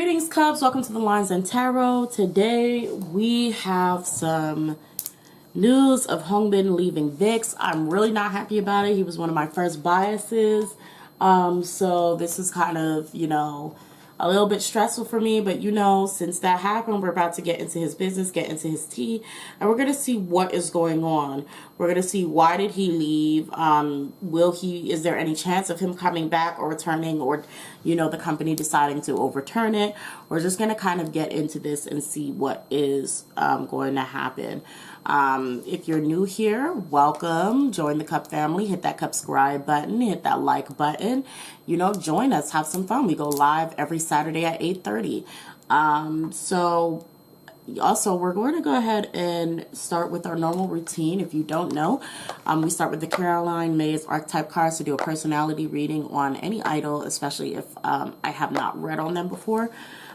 Greetings, Cubs. Welcome to the Lines and Tarot. Today we have some news of Hongbin leaving Vixx. I'm really not happy about it. He was one of my first biases. So this is kind of, a little bit stressful for me. But, since that happened, we're about to get into his business, get into his tea. And we're going to see what is going on. We're going to see why did he leave? Is there any chance of him coming back or returning, or, the company deciding to overturn it? We're just going to kind of get into this and see what is going to happen. If you're new here, welcome. Join the Cup family. Hit that subscribe button. Hit that like button. Join us. Have some fun. We go live every Saturday at 8:30. So also, we're going to go ahead and start with our normal routine. If you don't know, we start with the Caroline Mays archetype cards to do a personality reading on any idol, especially if I have not read on them before.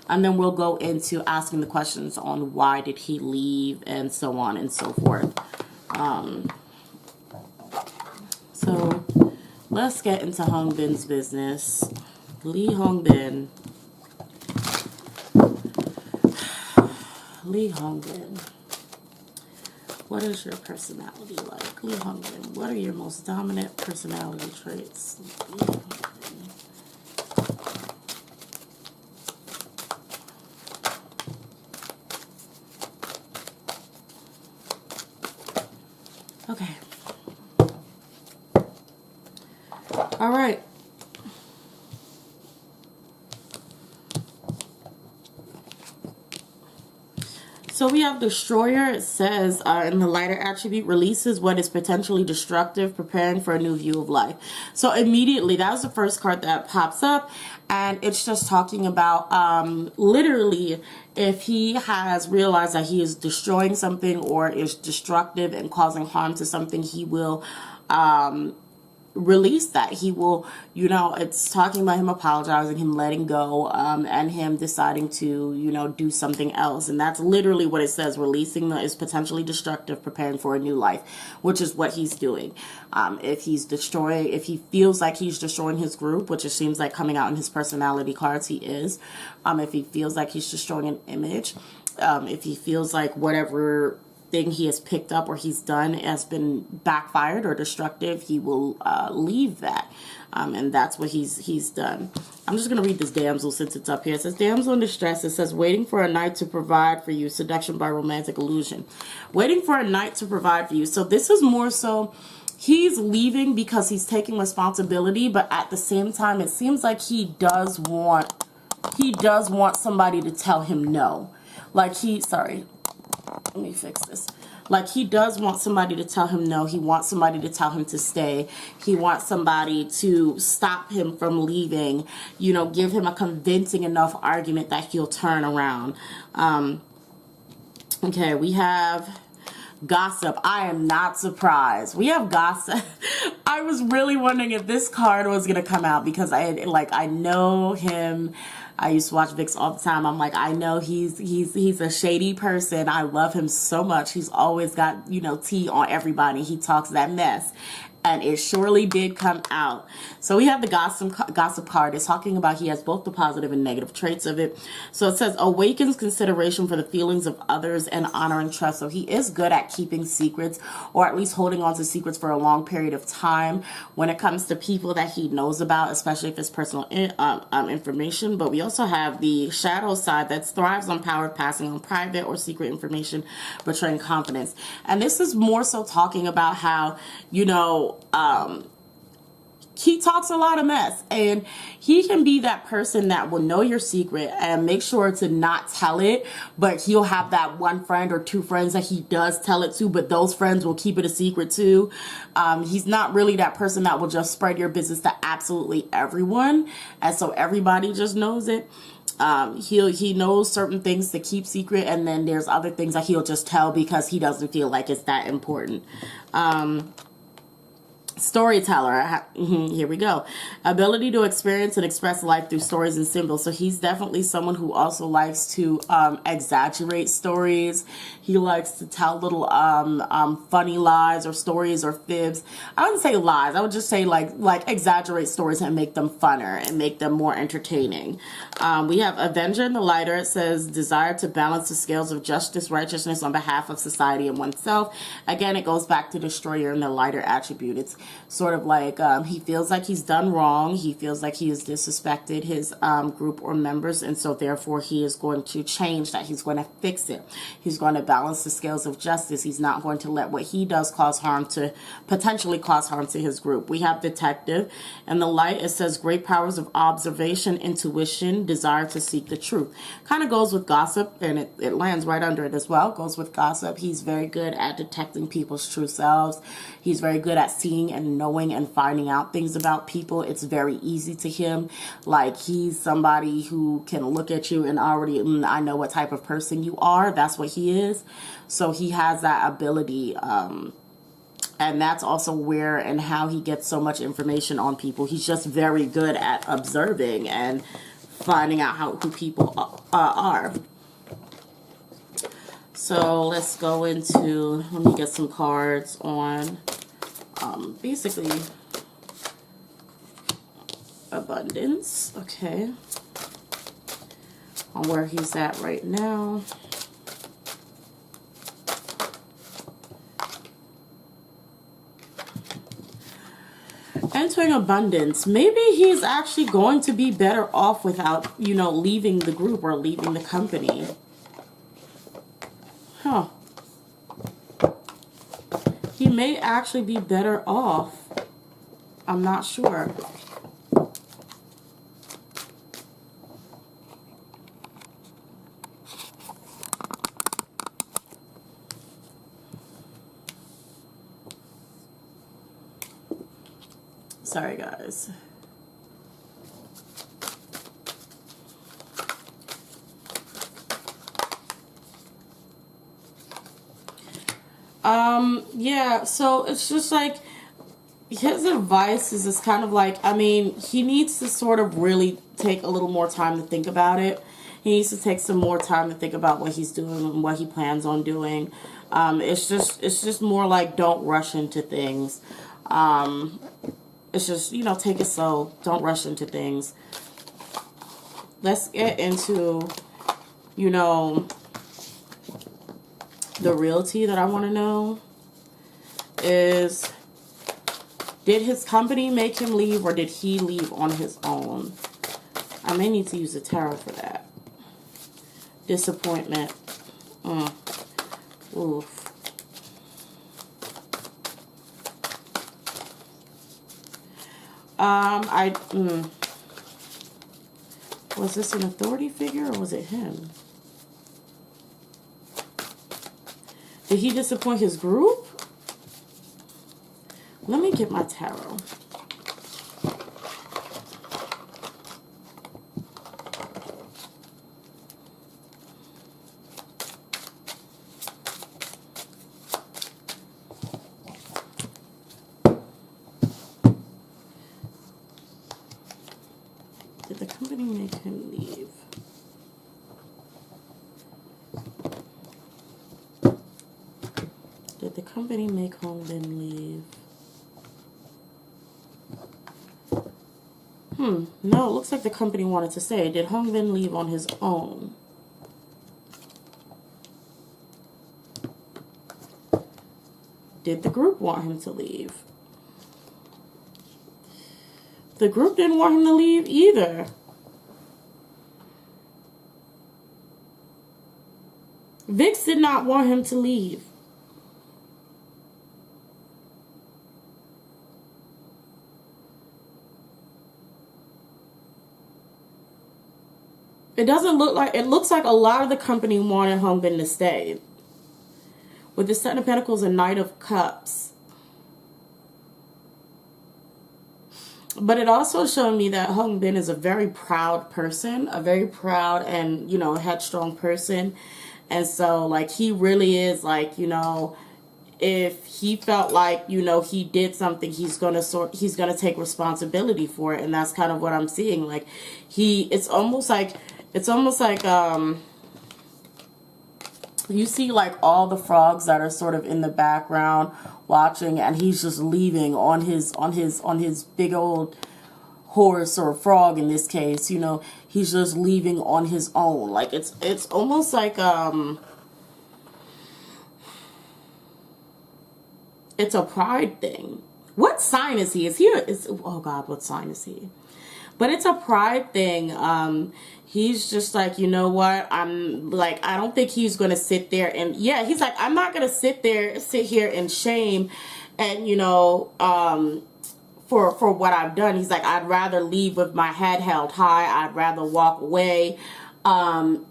And then we'll go into asking the questions on why did he leave and so on and so forth. So let's get into Hongbin's business. Lee Hongbin. Lee Hongbin. What is your personality like? Lee Hongbin. What are your most dominant personality traits? Lee Hongbin. Okay. All right. So we have Destroyer. It says in the lighter attribute, releases what is potentially destructive, preparing for a new view of life. So immediately, that was the first card that pops up. And it's just talking about literally if he has realized that he is destroying something or is destructive and causing harm to something, he will release that. He will, it's talking about him apologizing, him letting go, and him deciding to, do something else. And that's literally what it says. Releasing is potentially destructive, preparing for a new life, which is what he's doing. If he feels like he's destroying his group, which it seems like coming out in his personality cards, he is. If he feels like he's destroying an image, if he feels like whatever thing he has picked up or he's done has been backfired or destructive, he will leave that, and that's what he's done. I'm just going to read this damsel since it's up here. It says, damsel in distress. It says, waiting for a knight to provide for you, seduction by romantic illusion. Waiting for a knight to provide for you. So this is more so he's leaving because he's taking responsibility, but at the same time it seems like he does want somebody to tell him no. Like let me fix this. Like he does want somebody to tell him no. He wants somebody to tell him to stay. He wants somebody to stop him from leaving, give him a convincing enough argument that he'll turn around. Okay, we have gossip. I am not surprised. We have gossip. I was really wondering if this card was going to come out because I know him. I used to watch Vixx all the time. I'm like, I know he's a shady person. I love him so much. He's always got, tea on everybody. He talks that mess. And it surely did come out. So we have the gossip card. It's talking about he has both the positive and negative traits of it. So it says, awakens consideration for the feelings of others and honoring trust. So he is good at keeping secrets, or at least holding on to secrets for a long period of time when it comes to people that he knows about, especially if it's personal information. But we also have the shadow side that thrives on power, passing on private or secret information, betraying confidence. And this is more so talking about how, he talks a lot of mess, and he can be that person that will know your secret and make sure to not tell it, but he'll have that one friend or two friends that he does tell it to, but those friends will keep it a secret too. He's not really that person that will just spread your business to absolutely everyone, and so everybody just knows it. He knows certain things to keep secret, and then there's other things that he'll just tell because he doesn't feel like it's that important. Storyteller. Here we go. Ability to experience and express life through stories and symbols. So he's definitely someone who also likes to exaggerate stories. He likes to tell little funny lies or stories or fibs. I wouldn't say lies. I would just say like exaggerate stories and make them funner and make them more entertaining. We have Avenger in the Lighter. It says desire to balance the scales of justice, righteousness on behalf of society and oneself. Again, it goes back to Destroyer in the Lighter attribute. It's sort of like he feels like he's done wrong. He feels like he has disrespected his group or members, and so therefore he is going to change that. He's going to fix it. He's going to balance the scales of justice. He's not going to let what he does potentially cause harm to his group. We have Detective and the Light. It says great powers of observation, intuition, desire to seek the truth. Kind of goes with Gossip, and it lands right under it as well. Goes with Gossip. He's very good at detecting people's true selves. He's very good at seeing and knowing and finding out things about people. It's very easy to him. Like, he's somebody who can look at you and already, I know what type of person you are. That's what he is. So he has that ability, and that's also where and how he gets so much information on people. He's just very good at observing and finding out who people are. So let's go into, let me get some cards on basically abundance. Okay. On where he's at right now. Entering abundance. Maybe he's actually going to be better off without, leaving the group or leaving the company. Huh. He may actually be better off. I'm not sure. Sorry, guys. Yeah, so it's just like, his advice is just kind of like, he needs to sort of really take a little more time to think about it. He needs to take some more time to think about what he's doing and what he plans on doing. It's just more like, don't rush into things. It's just, take it slow. Don't rush into things. Let's get into, the realty that I want to know is, did his company make him leave or did he leave on his own? I may need to use the tarot for that. Disappointment. Oof. Was this an authority figure or was it him? Did he disappoint his group? Let me get my tarot. Did the company make him leave? Did the company make Hongbin leave? No, it looks like the company wanted to say, did Hongbin leave on his own? Did the group want him to leave? The group didn't want him to leave either. Vixx did not want him to leave. It doesn't look like, it looks like a lot of the company wanted Hongbin to stay. With the Seven of Pentacles and Knight of Cups. But it also showed me that Hongbin is a very proud person. A very proud and, headstrong person. And so, like, he really is, like, if he felt like, you know, he did something, he's gonna take responsibility for it. And that's kind of what I'm seeing. Like, it's almost like you see like all the frogs that are sort of in the background watching, and he's just leaving on his big old horse, or frog in this case, you know, he's just leaving on his own. Like, it's almost like it's a pride thing. What sign is he? Oh God, what sign is he? But it's a pride thing. He's just like, you know what? I'm like, I don't think he's going to sit there and, yeah, he's like, I'm not going to sit here in shame and, you know, for what I've done. He's like, I'd rather leave with my head held high. I'd rather walk away and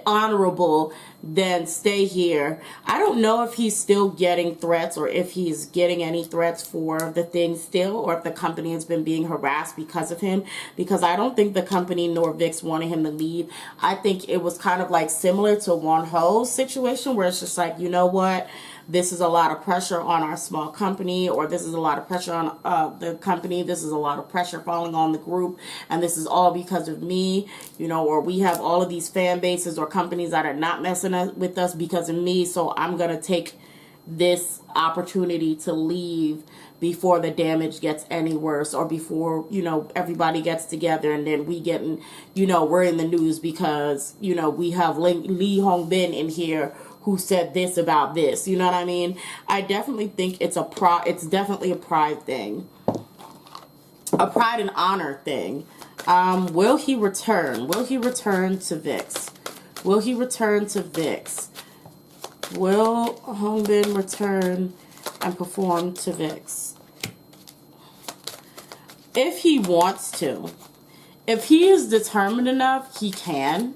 honorable than stay here. I don't know if he's still getting threats, or if he's getting any threats for the thing still, or if the company has been being harassed because of him, because I don't think the company nor Vixx wanted him to leave. I think it was kind of like similar to Won Ho's situation, where it's just like, you know what, this is a lot of pressure on our small company, or this is a lot of pressure on the company, this is a lot of pressure falling on the group, and this is all because of me, you know, or we have all of these fan bases or companies that are not messing with us because of me, so I'm gonna take this opportunity to leave before the damage gets any worse, or before, you know, everybody gets together and then we get in, you know, we're in the news because, you know, we have Vixx Hongbin in here who said this about this. You know what I mean? I definitely think it's definitely a pride thing. A pride and honor thing. Will he return? Will he return to Vixx? Will he return to Vixx? Will Hongbin return and perform to Vixx? If he wants to. If he is determined enough, he can.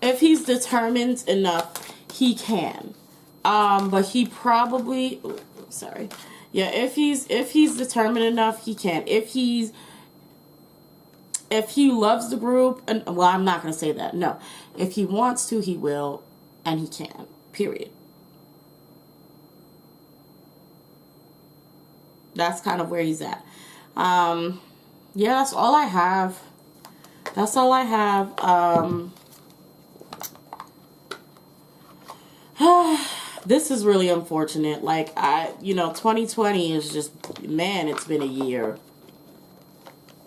If he's determined enough, he can. But he probably, sorry. Yeah, if he's determined enough, he can. If he loves the group, and well, I'm not going to say that. No. If he wants to, he will, and he can. Period. That's kind of where he's at. Yeah, that's all I have. That's all I have. This is really unfortunate. Like, you know, 2020 is just, man, it's been a year.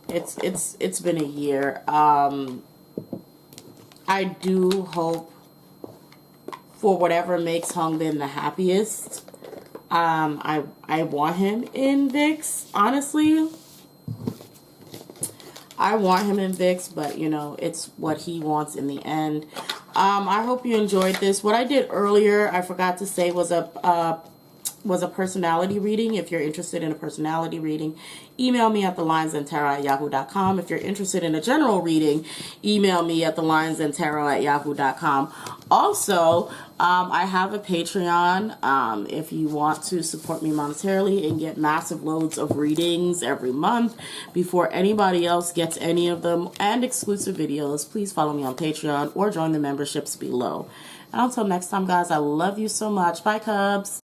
It's been a year. I do hope for whatever makes Hongbin the happiest. I want him in Vixx, honestly. I want him in Vixx, but, you know, it's what he wants in the end. I hope you enjoyed this. What I did earlier, I forgot to say, was a personality reading. If you're interested in a personality reading, email me at thelinesandtarot@yahoo.com. If you're interested in a general reading, email me at thelinesandtarot@yahoo.com. Also, I have a Patreon. If you want to support me monetarily and get massive loads of readings every month before anybody else gets any of them, and exclusive videos, please follow me on Patreon or join the memberships below. And until next time, guys, I love you so much. Bye, Cubs.